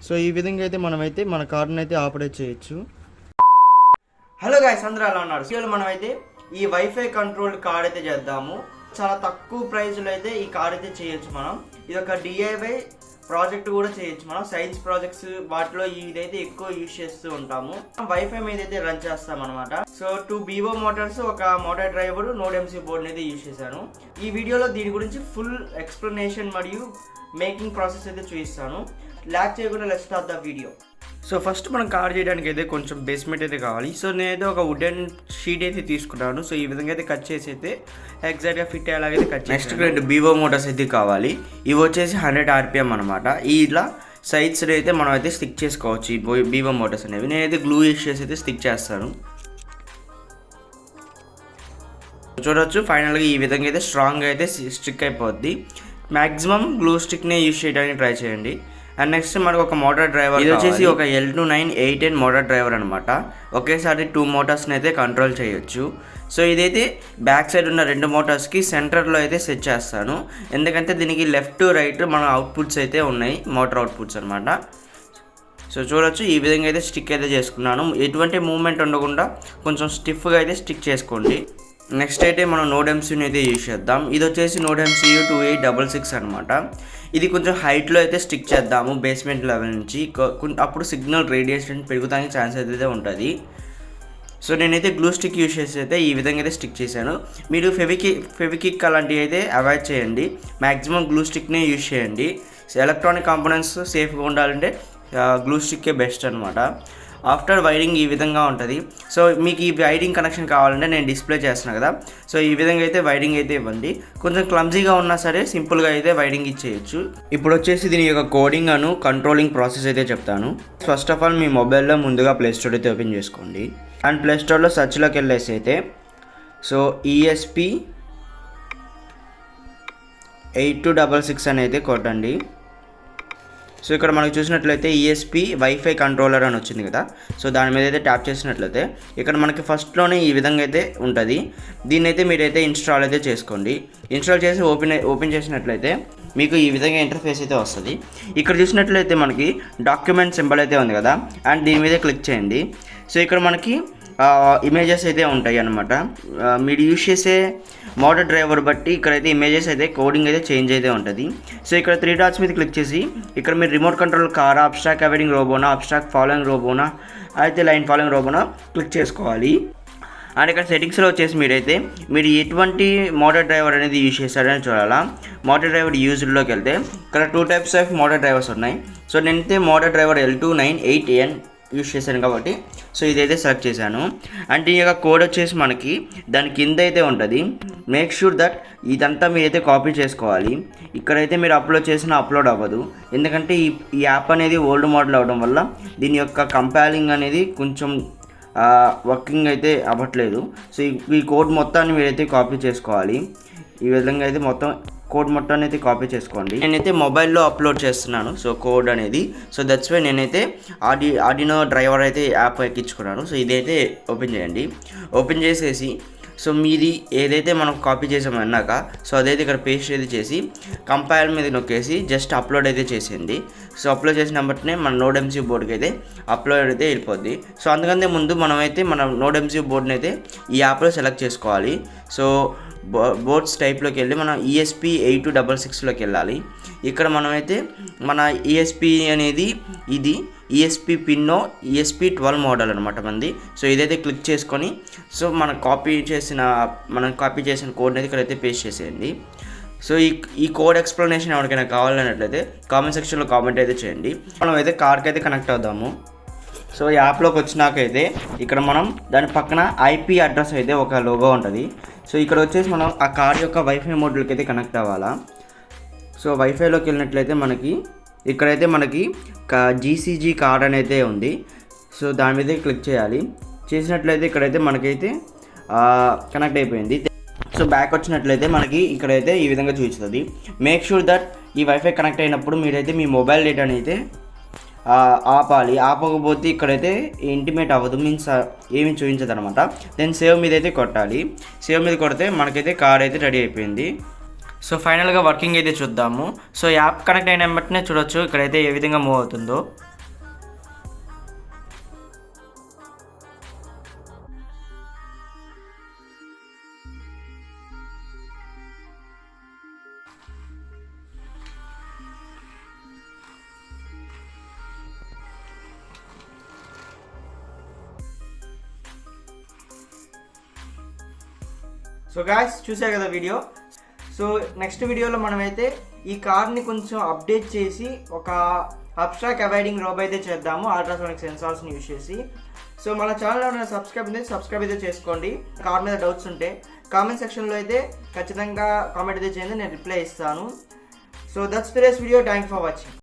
So ఈ విధంగా అయితే మనమైతే మన కార్ని అయితే ఆపరేట్ చేయొచ్చు. హలో గైస్, అందరూ ఎలా ఉన్నారు? సో మనమైతే ఈ వైఫై కంట్రోల్డ్ కార్ అయితే చేద్దాము. చాలా తక్కువ ప్రైస్లో అయితే ఈ కార్ అయితే చేయొచ్చు మనం. ఇది ఒక డిఐవై ప్రాజెక్ట్ కూడా చేయొచ్చు మనం. సైన్స్ ప్రాజెక్ట్స్ వాటిలో ఇదైతే ఎక్కువ యూజ్ చేస్తూ ఉంటాము. వైఫై మీద అయితే రన్ చేస్తాం అనమాట. సో 2 బీవో మోటార్స్, ఒక motor driver, node MC board అయితే యూజ్ చేశాను. ఈ వీడియోలో దీని గురించి ఫుల్ ఎక్స్ప్లెనేషన్ మరియు మేకింగ్ ప్రాసెస్ అయితే చూపిస్తాను. లాక్ చేయకుండా let's start the video. So first మనం కార్ చేయడానికి అయితే కొంచెం బేస్మెంట్ అయితే కావాలి. సో నేనైతే ఒక వుడెన్ షీట్ అయితే తీసుకున్నాను. సో ఈ విధంగా అయితే కట్ చేసి అయితే ఎగ్జాక్ట్గా ఫిట్ అయ్యేలాగైతే కట్ చేసి, నెక్స్ట్ 2 బీవో మోటార్స్ అయితే కావాలి. ఇవి వచ్చేసి 100 RPM అనమాట. ఇలా సైడ్స్ అయితే మనం అయితే స్టిక్ చేసుకోవచ్చు ఈ బీవో మోటార్స్ అనేవి. నేనైతే గ్లూ యూస్ చేసి అయితే స్టిక్ చేస్తాను. చూడవచ్చు ఫైనల్గా ఈ విధంగా అయితే స్ట్రాంగ్గా అయితే స్టిక్ అయిపోద్ది. మ్యాక్సిమం గ్లూ స్టిక్నే యూజ్ చేయడానికి ట్రై చేయండి. అండ్ నెక్స్ట్ మనకు ఒక మోటార్ డ్రైవర్, ఇది వచ్చేసి ఒక L29 8N మోటార్ డ్రైవర్ అనమాట. ఒకేసారి 2 మోటార్స్ని అయితే కంట్రోల్ చేయొచ్చు. సో ఇదైతే బ్యాక్ సైడ్ ఉన్న 2 మోటార్స్కి సెంటర్లో అయితే సెట్ చేస్తాను. ఎందుకంటే దీనికి లెఫ్ట్ రైట్ మన అవుట్పుట్స్ అయితే ఉన్నాయి, మోటార్ అవుట్పుట్స్ అనమాట. సో చూడొచ్చు ఈ విధంగా అయితే స్టిక్ అయితే చేసుకున్నాను. ఎటువంటి మూవ్మెంట్ ఉండకుండా కొంచెం స్టిఫ్గా అయితే స్టిక్ చేసుకోండి. నెక్స్ట్ అయితే మనం నోడ్ ఎంసీని అయితే యూజ్ చేద్దాం. ఇది వచ్చేసి నోడ్ ఎంసీ 2866 అనమాట. ఇది కొంచెం హైట్లో అయితే స్టిక్ చేద్దాము బేస్మెంట్ లెవెల్ నుంచి. అప్పుడు సిగ్నల్ రేడియేషన్ పెరుగుతానికి ఛాన్స్ అయితే ఉంటుంది. సో నేనైతే గ్లూ స్టిక్ యూజ్ చేసి అయితే ఈ విధంగా అయితే స్టిక్ చేశాను. మీరు ఫెవికిక్ అలాంటివి అయితే అవాయిడ్ చేయండి. మ్యాక్సిమం గ్లూ స్టిక్నే యూజ్ చేయండి. ఎలక్ట్రానిక్ కాంపోనెంట్స్ సేఫ్గా ఉండాలంటే గ్లూ స్టిక్కే బెస్ట్ అనమాట. ఆఫ్టర్ వైరింగ్ ఈ విధంగా ఉంటుంది. సో మీకు ఈ వైరింగ్ కనెక్షన్ కావాలంటే నేను డిస్ప్లే చేస్తున్నాను కదా. సో ఈ విధంగా అయితే వైరింగ్ అయితే ఇవ్వండి. కొంచెం క్లమ్జీగా ఉన్నా సరే సింపుల్గా అయితే వైరింగ్ ఇచ్చేయచ్చు. ఇప్పుడు వచ్చేసి దీని యొక్క కోడింగ్ అను కంట్రోలింగ్ ప్రాసెస్ అయితే చెప్తాను. ఫస్ట్ ఆఫ్ ఆల్ మీ మొబైల్లో ముందుగా ప్లే స్టోర్ అయితే ఓపెన్ చేసుకోండి. అండ్ ప్లే స్టోర్లో సెర్చ్లోకి వెళ్ళేసి అయితే సో ESP 8266 అని అయితే కొట్టండి. సో ఇక్కడ మనకు చూసినట్లయితే ESP వైఫై కంట్రోలర్ అని వచ్చింది కదా. సో దాని మీద అయితే ట్యాప్ చేసినట్లయితే ఇక్కడ మనకి ఫస్ట్లోనే ఈ విధంగా అయితే ఉంటుంది. దీన్ని అయితే మీరైతే ఇన్స్టాల్ అయితే చేసుకోండి. ఇన్స్టాల్ చేసి ఓపెన్ చేసినట్లయితే మీకు ఈ విధంగా ఇంటర్ఫేస్ అయితే వస్తుంది. ఇక్కడ చూసినట్లయితే మనకి డాక్యుమెంట్ సింబల్ అయితే ఉంది కదా, అండ్ దీని మీద క్లిక్ చేయండి. సో ఇక్కడ మనకి ఇమేజెస్ అయితే ఉంటాయి అన్నమాట. మీరు యూజ్ చేసే మోటార్ డ్రైవర్ బట్టి ఇక్కడైతే ఇమేజెస్ అయితే కోడింగ్ అయితే చేంజ్ అయితే ఉంటుంది. సో ఇక్కడ 3 డాట్స్ మీద క్లిక్ చేసి ఇక్కడ మీరు remote control car, abstract avoiding రోబోనా, అబ్స్ట్రాక్ట్ ఫాలోయింగ్ రోబోనా, అయితే లైన్ ఫాలోయింగ్ రోబోనా క్లిక్ చేసుకోవాలి. అండ్ ఇక్కడ సెట్టింగ్స్లో వచ్చేసి మీరు ఎటువంటి మోటార్ డ్రైవర్ అనేది యూజ్ చేస్తారని చూడాలా. మోటార్ డ్రైవర్ యూజ్డ్లోకి వెళ్తే ఇక్కడ 2 టైప్స్ ఆఫ్ మోటార్ డ్రైవర్స్ ఉన్నాయి. సో నేనైతే motor driver L29 8N use చేశాను కాబట్టి సో ఇదైతే సెలెక్ట్ చేశాను. అండ్ దీని యొక్క కోడ్ వచ్చేసి మనకి దాని కింద అయితే ఉంటుంది. మేక్ షూర్ దట్ ఇదంతా మీరైతే కాపీ చేసుకోవాలి. ఇక్కడైతే మీరు అప్లోడ్ అవ్వదు. ఎందుకంటే ఈ యాప్ అనేది ఓల్డ్ మోడల్ అవ్వడం వల్ల దీని యొక్క కంపైలింగ్ అనేది కొంచెం వర్కింగ్ అయితే అవ్వట్లేదు. సో ఈ కోడ్ మొత్తాన్ని మీరైతే కాపీ చేసుకోవాలి. ఈ విధంగా అయితే మొత్తం కోడ్ మొత్తాన్ని అయితే కాపీ చేసుకోండి. నేనైతే మొబైల్లో అప్లోడ్ చేస్తున్నాను సో కోడ్ అనేది. సో దట్స్ వై నేనైతే ఆర్డినో డ్రైవర్ అయితే యాప్ ఎక్కించుకున్నాను. సో ఇదైతే ఓపెన్ చేయండి. ఓపెన్ చేసేసి సో మీది ఏదైతే మనం కాపీ చేసామో అన్నాక సో అదైతే ఇక్కడ పేస్ట్ అయితే చేసి కంపైల్ మీద నొక్కేసి జస్ట్ అప్లోడ్ అయితే చేసేయండి. సో అప్లోడ్ చేసిన వెంటనే మన నోడ్ ఎంసీ బోర్డ్కి అయితే అప్లోడ్ అయితే వెళ్ళిపోద్ది. సో అందుకంటే ముందు మనమైతే మన నోడ్ ఎంసీ బోర్డ్ని అయితే ఈ యాప్లో సెలెక్ట్ చేసుకోవాలి. సో బోర్డ్స్ టైప్లోకి వెళ్ళి మనం ESP 8266లోకి వెళ్ళాలి. ఇక్కడ మనమైతే మన ESP అనేది ఇది ESP పిన్నో ESP 12 మోడల్ అనమాట మంది. సో ఇదైతే క్లిక్ చేసుకొని సో మనం కాపీ చేసిన కోడ్ని అయితే ఇక్కడైతే పేస్ట్ చేసేయండి. సో ఈ కోడ్ ఎక్స్ప్లెనేషన్ ఎవరికైనా కావాలన్నట్లయితే కామెంట్ సెక్షన్లో కామెంట్ అయితే చేయండి. మనం అయితే కార్కి అయితే కనెక్ట్ అవుదాము. సో యాప్లోకి వచ్చినాకైతే ఇక్కడ మనం దాని పక్కన IP అడ్రస్ అయితే ఒక లోగో ఉంటుంది. సో ఇక్కడ వచ్చేసి మనం ఆ కార్ యొక్క వైఫై మోడ్లోకి అయితే కనెక్ట్ అవ్వాలా. సో వైఫైలోకి వెళ్ళినట్లయితే ఇక్కడైతే మనకి GCG కార్డ్ అనేది ఉంది. సో దాని మీద క్లిక్ చేయాలి. చేసినట్లయితే ఇక్కడైతే మనకైతే కనెక్ట్ అయిపోయింది. సో బ్యాక్ వచ్చినట్లయితే మనకి ఇక్కడైతే ఈ విధంగా చూపిస్తుంది. మేక్ షూర్ దట్ ఈ వైఫై కనెక్ట్ అయినప్పుడు మీరైతే మీ మొబైల్ డేటాని అయితే ఆపాలి. ఆపకపోతే ఇక్కడైతే ఇంటిమేట్ అవ్వదు, మీన్స్ ఏమి చూపించదు అనమాట. దెన్ సేవ్ మీద అయితే కొట్టాలి. సేవ్ మీద కొడితే మనకైతే కార్ అయితే రెడీ అయిపోయింది. సో ఫైనల్గా వర్కింగ్ అయితే చూద్దాము. సో యాప్ కనెక్ట్ అయిన వెంటనే చూడొచ్చు ఇక్కడైతే ఏ విధంగా మూవ్ అవుతుందో. సో గాయ్స్ చూసారు కదా వీడియో. సో నెక్స్ట్ వీడియోలో మనమైతే ఈ కార్ని కొంచెం అప్డేట్ చేసి ఒక అబ్స్ట్రాక్ట్ అవాయిడింగ్ రోబో అయితే చేద్దాము అల్ట్రాసోనిక్ సెన్సార్స్ని యూజ్ చేసి. సో మన ఛానల్లో ఉన్న సబ్స్క్రైబ్ అయితే చేసుకోండి. కార్ మీద డౌట్స్ ఉంటే కామెంట్ సెక్షన్లో అయితే ఖచ్చితంగా కామెంట్ అయితే చేయండి, నేను రిప్లై ఇస్తాను. So that's today's video. Thank for watching.